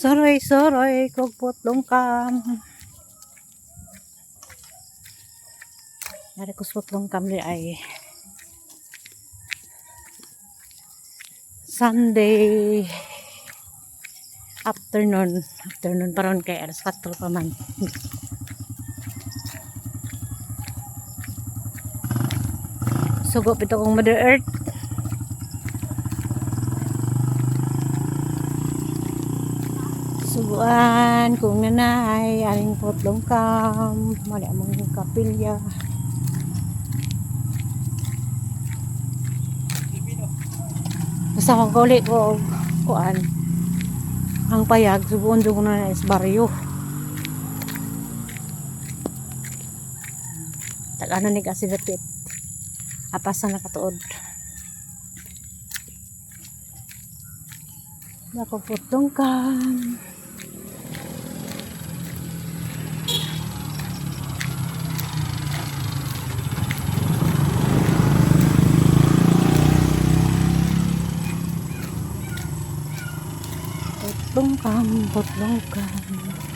Soroy kog putlong kam. Nari ko putlong kam di ay Sunday afternoon paron kay alas 4 pa man. Sugo pito kong Mother Earth. Subuan kung nanay aling putlong kam mali among kapilya. Basta kung kauli ko kuan ang payag subuan ko na is baryo. Tagano ni kasi dapit apas na nakatuod. Nako putlong kam. Putlong kam.